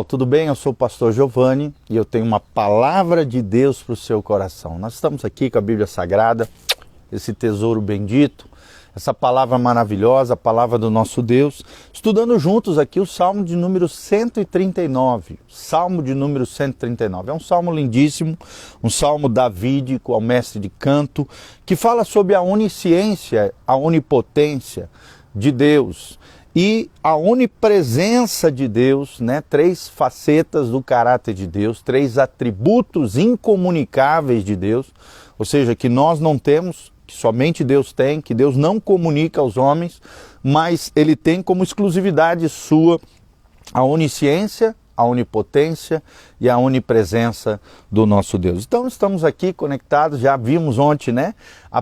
Tudo bem? Eu sou o pastor Giovanni e eu tenho uma palavra de Deus para o seu coração. Nós estamos aqui com a Bíblia Sagrada, esse tesouro bendito, essa palavra maravilhosa, a palavra do nosso Deus, estudando juntos aqui o Salmo de número 139. Salmo de número 139. É um salmo lindíssimo, um salmo davídico ao mestre de canto, que fala sobre a onisciência, a onipotência de Deus e a onipresença de Deus, né? Três facetas do caráter de Deus, três atributos incomunicáveis de Deus, ou seja, que nós não temos, que somente Deus tem, que Deus não comunica aos homens, mas Ele tem como exclusividade sua a onisciência, a onipotência e a onipresença do nosso Deus. Então estamos aqui conectados, já vimos ontem, né? O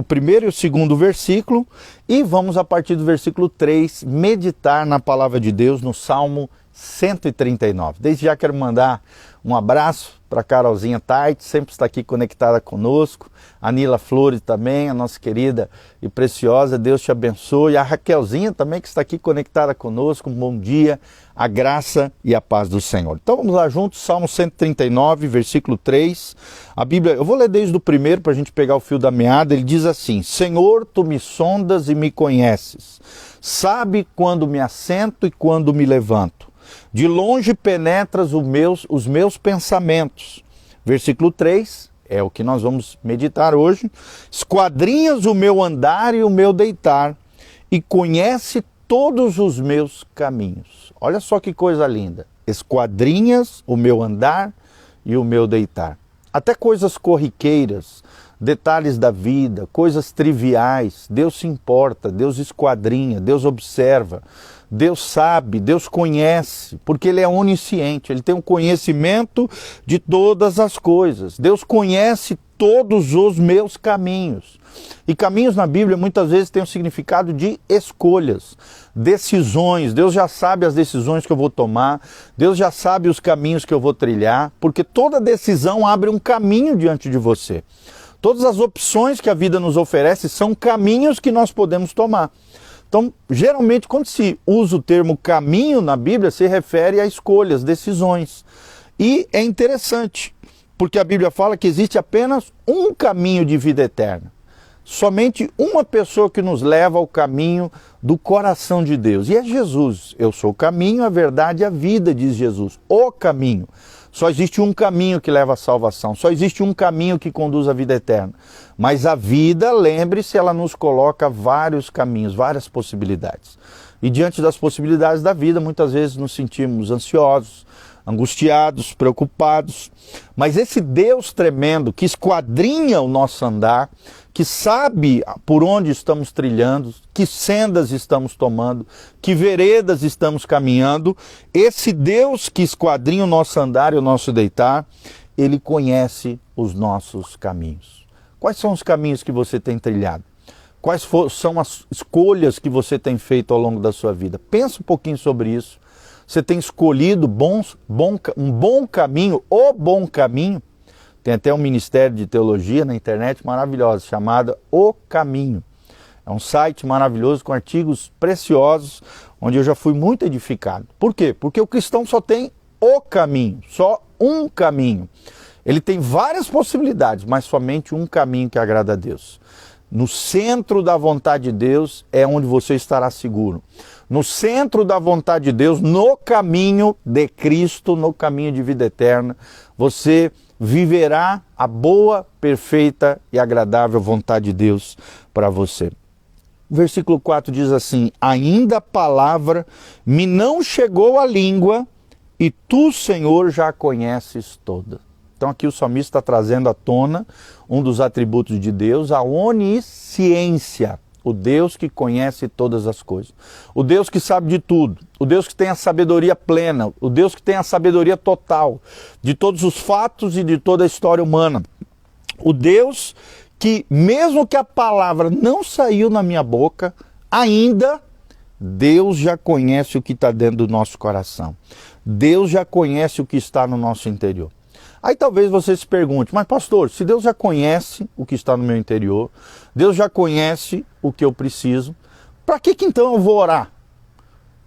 primeiro e o segundo versículo, e vamos a partir do versículo 3 meditar na palavra de Deus no Salmo 139. Desde já quero mandar um abraço para a Carolzinha Tait, sempre está aqui conectada conosco, a Nila Flores também, a nossa querida e preciosa, Deus te abençoe, a Raquelzinha também que está aqui conectada conosco, um bom dia, a graça e a paz do Senhor. Então vamos lá juntos, Salmo 139, versículo 3, a Bíblia, eu vou ler desde o primeiro para a gente pegar o fio da meada, ele diz assim: Senhor, tu me sondas e me conheces, sabe quando me assento e quando me levanto. De longe penetras os meus pensamentos. Versículo 3, é o que nós vamos meditar hoje. Esquadrinhas o meu andar e o meu deitar, e conhece todos os meus caminhos. Olha só que coisa linda. Esquadrinhas o meu andar e o meu deitar. Até coisas corriqueiras, detalhes da vida, coisas triviais, Deus se importa, Deus esquadrinha, Deus observa, Deus sabe, Deus conhece, porque Ele é onisciente, Ele tem um conhecimento de todas as coisas. Deus conhece todos os meus caminhos. E caminhos na Bíblia muitas vezes têm o significado de escolhas, decisões. Deus já sabe as decisões que eu vou tomar, Deus já sabe os caminhos que eu vou trilhar, porque toda decisão abre um caminho diante de você. Todas as opções que a vida nos oferece são caminhos que nós podemos tomar. Então, geralmente, quando se usa o termo caminho na Bíblia, se refere a escolhas, decisões. E é interessante, porque a Bíblia fala que existe apenas um caminho de vida eterna. Somente uma pessoa que nos leva ao caminho do coração de Deus. E é Jesus. Eu sou o caminho, a verdade e a vida, diz Jesus. O caminho. Só existe um caminho que leva à salvação. Só existe um caminho que conduz à vida eterna. Mas a vida, lembre-se, ela nos coloca vários caminhos, várias possibilidades. E diante das possibilidades da vida, muitas vezes nos sentimos ansiosos, angustiados, preocupados. Mas esse Deus tremendo que esquadrinha o nosso andar, que sabe por onde estamos trilhando, que sendas estamos tomando, que veredas estamos caminhando, esse Deus que esquadrinha o nosso andar e o nosso deitar, Ele conhece os nossos caminhos. Quais são os caminhos que você tem trilhado? Quais são as escolhas que você tem feito ao longo da sua vida? Pensa um pouquinho sobre isso. Você tem escolhido um bom caminho, o bom caminho? Tem até um ministério de teologia na internet maravilhoso, chamado O Caminho. É um site maravilhoso com artigos preciosos, onde eu já fui muito edificado. Por quê? Porque o cristão só tem o caminho, só um caminho. Ele tem várias possibilidades, mas somente um caminho que agrada a Deus. No centro da vontade de Deus é onde você estará seguro. No centro da vontade de Deus, no caminho de Cristo, no caminho de vida eterna, você viverá a boa, perfeita e agradável vontade de Deus para você. O versículo 4 diz assim: ainda a palavra me não chegou à língua, e tu, Senhor, já a conheces toda. Então aqui o salmista está trazendo à tona um dos atributos de Deus, a onisciência. O Deus que conhece todas as coisas. O Deus que sabe de tudo. O Deus que tem a sabedoria plena. O Deus que tem a sabedoria total de todos os fatos e de toda a história humana. O Deus que, mesmo que a palavra não saiu na minha boca, ainda Deus já conhece o que está dentro do nosso coração. Deus já conhece o que está no nosso interior. Aí talvez você se pergunte, mas pastor, se Deus já conhece o que está no meu interior, Deus já conhece o que eu preciso, para que então eu vou orar?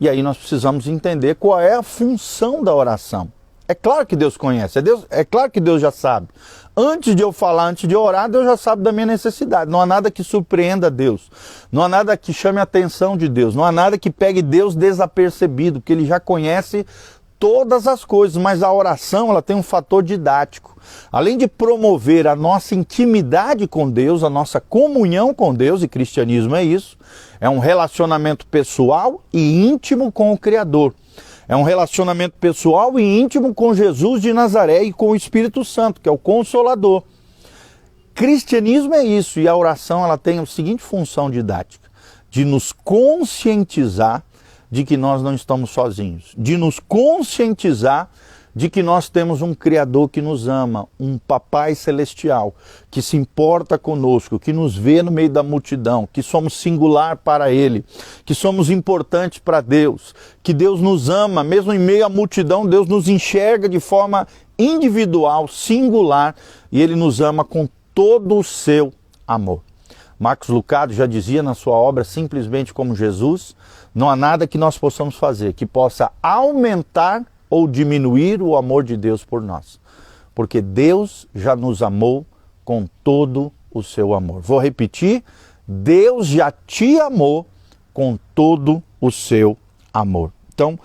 E aí nós precisamos entender qual é a função da oração. É claro que Deus conhece, é claro que Deus já sabe. Antes de eu falar, antes de orar, Deus já sabe da minha necessidade. Não há nada que surpreenda Deus. Não há nada que chame a atenção de Deus. Não há nada que pegue Deus desapercebido, porque Ele já conhece todas as coisas. Mas a oração, ela tem um fator didático. Além de promover a nossa intimidade com Deus, a nossa comunhão com Deus, e cristianismo é isso, é um relacionamento pessoal e íntimo com o Criador. É um relacionamento pessoal e íntimo com Jesus de Nazaré e com o Espírito Santo, que é o Consolador. Cristianismo é isso, e a oração ela tem a seguinte função didática: de nos conscientizar de que nós não estamos sozinhos, de nos conscientizar de que nós temos um Criador que nos ama, um Papai Celestial, que se importa conosco, que nos vê no meio da multidão, que somos singular para Ele, que somos importantes para Deus, que Deus nos ama, mesmo em meio à multidão, Deus nos enxerga de forma individual, singular, e Ele nos ama com todo o seu amor. Marcos Lucado já dizia na sua obra, Simplesmente como Jesus, não há nada que nós possamos fazer que possa aumentar ou diminuir o amor de Deus por nós, porque Deus já nos amou com todo o seu amor. Vou repetir, Deus já te amou com todo o seu amor. Então,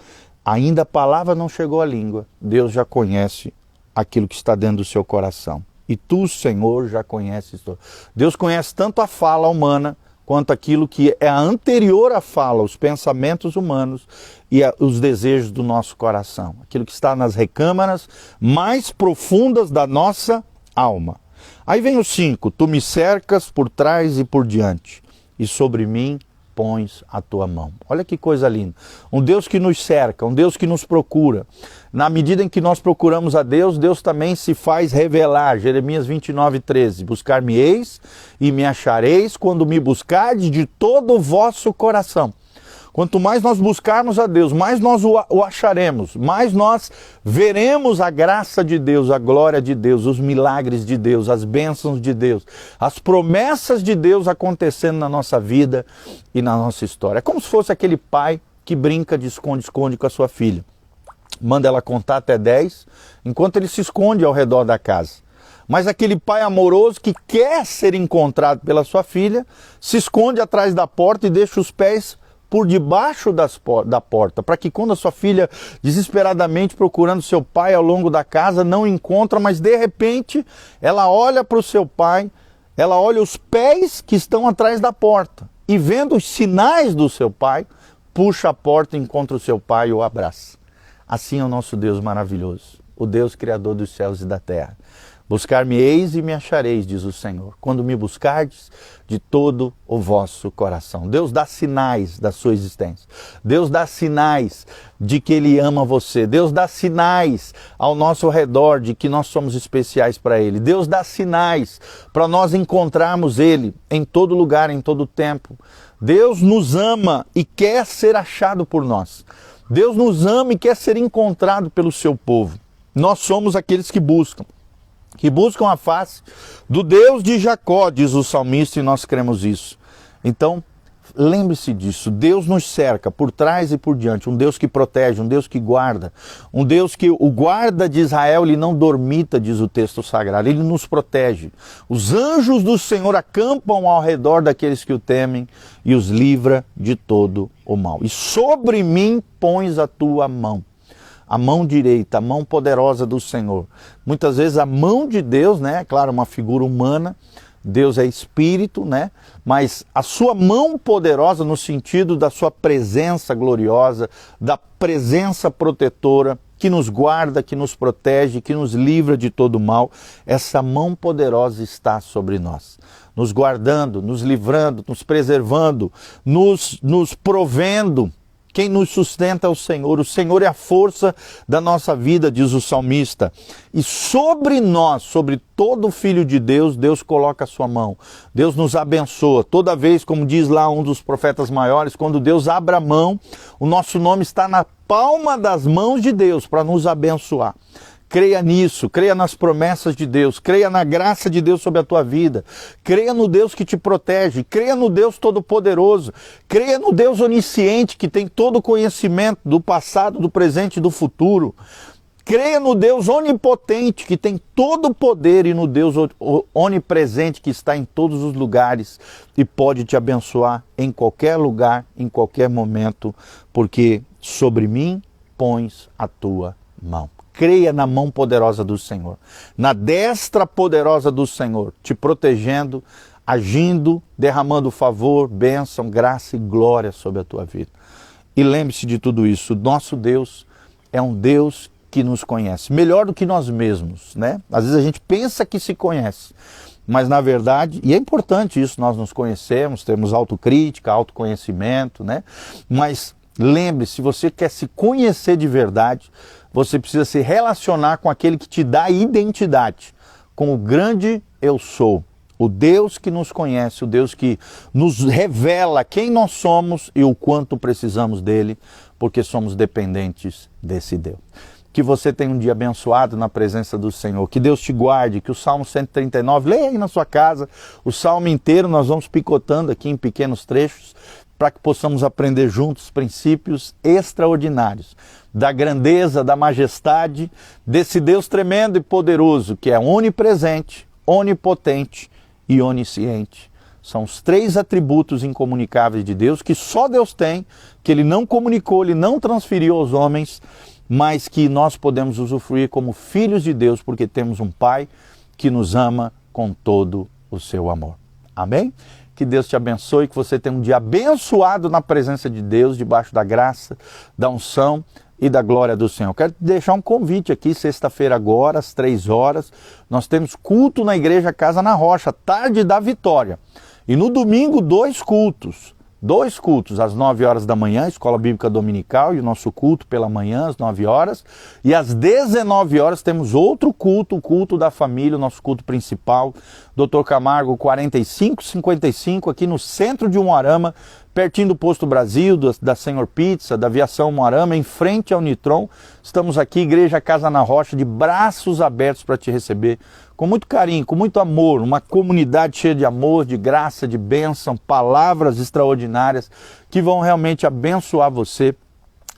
ainda a palavra não chegou à língua, Deus já conhece aquilo que está dentro do seu coração. E tu, Senhor, já conheces tudo. Deus conhece tanto a fala humana, quanto aquilo que é anterior à fala, os pensamentos humanos e os desejos do nosso coração. Aquilo que está nas recâmaras mais profundas da nossa alma. Aí vem o 5, tu me cercas por trás e por diante, e sobre mim pões a tua mão. Olha que coisa linda. Um Deus que nos cerca, um Deus que nos procura. Na medida em que nós procuramos a Deus, Deus também se faz revelar. Jeremias 29:13. Buscar-me-eis e me achareis quando me buscardes de todo o vosso coração. Quanto mais nós buscarmos a Deus, mais nós o acharemos, mais nós veremos a graça de Deus, a glória de Deus, os milagres de Deus, as bênçãos de Deus, as promessas de Deus acontecendo na nossa vida e na nossa história. É como se fosse aquele pai que brinca de esconde-esconde com a sua filha. Manda ela contar até 10, enquanto ele se esconde ao redor da casa. Mas aquele pai amoroso que quer ser encontrado pela sua filha, se esconde atrás da porta e deixa os pés por debaixo da porta, para que quando a sua filha, desesperadamente procurando seu pai ao longo da casa, não encontra, mas de repente ela olha para o seu pai, ela olha os pés que estão atrás da porta, e vendo os sinais do seu pai, puxa a porta, encontra o seu pai e o abraça. Assim é o nosso Deus maravilhoso, o Deus Criador dos céus e da terra. Buscar-me-eis e me achareis, diz o Senhor, quando me buscardes de todo o vosso coração. Deus dá sinais da sua existência. Deus dá sinais de que Ele ama você. Deus dá sinais ao nosso redor de que nós somos especiais para Ele. Deus dá sinais para nós encontrarmos Ele em todo lugar, em todo tempo. Deus nos ama e quer ser achado por nós. Deus nos ama e quer ser encontrado pelo seu povo. Nós somos aqueles que buscam a face do Deus de Jacó, diz o salmista, e nós cremos isso. Então, lembre-se disso, Deus nos cerca por trás e por diante, um Deus que protege, um Deus que guarda, um Deus que o guarda de Israel, ele não dormita, diz o texto sagrado, ele nos protege. Os anjos do Senhor acampam ao redor daqueles que o temem e os livra de todo o mal. E sobre mim pões a tua mão. A mão direita, a mão poderosa do Senhor. Muitas vezes a mão de Deus, né? Claro, uma figura humana, Deus é espírito, né? Mas a sua mão poderosa no sentido da sua presença gloriosa, da presença protetora, que nos guarda, que nos protege, que nos livra de todo mal, essa mão poderosa está sobre nós, nos guardando, nos livrando, nos preservando, nos provendo. Quem nos sustenta é o Senhor é a força da nossa vida, diz o salmista. E sobre nós, sobre todo filho de Deus, Deus coloca a sua mão. Deus nos abençoa. Toda vez, como diz lá um dos profetas maiores, quando Deus abre a mão, o nosso nome está na palma das mãos de Deus para nos abençoar. Creia nisso, creia nas promessas de Deus, creia na graça de Deus sobre a tua vida, creia no Deus que te protege, creia no Deus Todo-Poderoso, creia no Deus onisciente que tem todo o conhecimento do passado, do presente e do futuro. Creia no Deus onipotente que tem todo o poder e no Deus onipresente que está em todos os lugares e pode te abençoar em qualquer lugar, em qualquer momento, porque sobre mim pões a tua mão. Creia na mão poderosa do Senhor, na destra poderosa do Senhor, te protegendo, agindo, derramando favor, bênção, graça e glória sobre a tua vida. E lembre-se de tudo isso, nosso Deus é um Deus que nos conhece, melhor do que nós mesmos, né? Às vezes a gente pensa que se conhece, mas na verdade, e é importante isso, nós nos conhecemos, temos autocrítica, autoconhecimento, né? Mas lembre-se, se você quer se conhecer de verdade, você precisa se relacionar com aquele que te dá identidade, com o grande eu sou, o Deus que nos conhece, o Deus que nos revela quem nós somos e o quanto precisamos dele, porque somos dependentes desse Deus. Que você tenha um dia abençoado na presença do Senhor, que Deus te guarde, que o Salmo 139, leia aí na sua casa, o Salmo inteiro nós vamos picotando aqui em pequenos trechos, para que possamos aprender juntos princípios extraordinários da grandeza, da majestade desse Deus tremendo e poderoso, que é onipresente, onipotente e onisciente. São os 3 atributos incomunicáveis de Deus, que só Deus tem, que Ele não comunicou, Ele não transferiu aos homens, mas que nós podemos usufruir como filhos de Deus, porque temos um Pai que nos ama com todo o seu amor. Amém? Que Deus te abençoe, que você tenha um dia abençoado na presença de Deus, debaixo da graça, da unção e da glória do Senhor. Quero te deixar um convite aqui, sexta-feira agora, às 3 horas, nós temos culto na Igreja Casa na Rocha, tarde da vitória. E no domingo, 2 cultos. 2 cultos, às 9 horas da manhã, Escola Bíblica Dominical, e o nosso culto pela manhã, às 9 horas. E às 19 horas temos outro culto, o culto da família, o nosso culto principal, Dr. Camargo 4555, aqui no centro de Umuarama, pertinho do Posto Brasil, da Senhor Pizza, da Aviação Umuarama, em frente ao Nitron. Estamos aqui, Igreja Casa na Rocha, de braços abertos para te receber, com muito carinho, com muito amor, uma comunidade cheia de amor, de graça, de bênção, palavras extraordinárias que vão realmente abençoar você,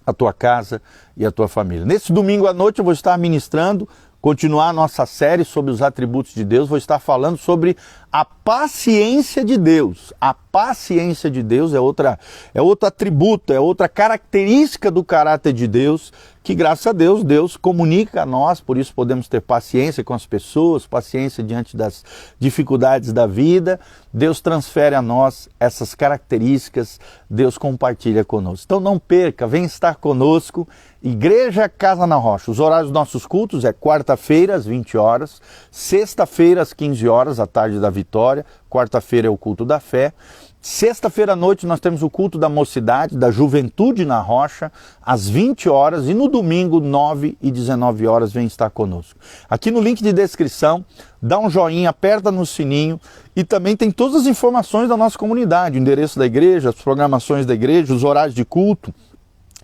a tua casa e a tua família. Nesse domingo à noite eu vou estar ministrando, continuar a nossa série sobre os atributos de Deus, vou estar falando sobre a paciência de Deus. A paciência de Deus é outro atributo, é outra característica do caráter de Deus, que graças a Deus, Deus comunica a nós, por isso podemos ter paciência com as pessoas, paciência diante das dificuldades da vida. Deus transfere a nós essas características, Deus compartilha conosco. Então não perca, vem estar conosco, Igreja Casa na Rocha. Os horários dos nossos cultos é quarta-feira às 20 horas, sexta-feira às 15 horas, à tarde da vitória, quarta-feira é o culto da fé. Sexta-feira à noite nós temos o culto da mocidade, da juventude na Rocha, às 20 horas, e no domingo, 9 e 19 horas, vem estar conosco. Aqui no link de descrição, dá um joinha, aperta no sininho, e também tem todas as informações da nossa comunidade, o endereço da igreja, as programações da igreja, os horários de culto.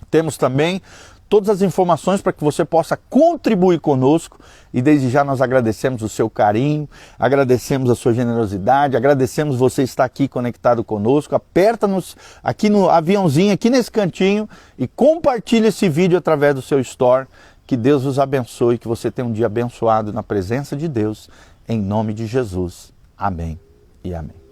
Temos também todas as informações para que você possa contribuir conosco, e desde já nós agradecemos o seu carinho, agradecemos a sua generosidade, agradecemos você estar aqui conectado conosco. Aperta-nos aqui no aviãozinho, aqui nesse cantinho, e compartilhe esse vídeo através do seu store. Que Deus os abençoe, que você tenha um dia abençoado na presença de Deus, em nome de Jesus. Amém e amém.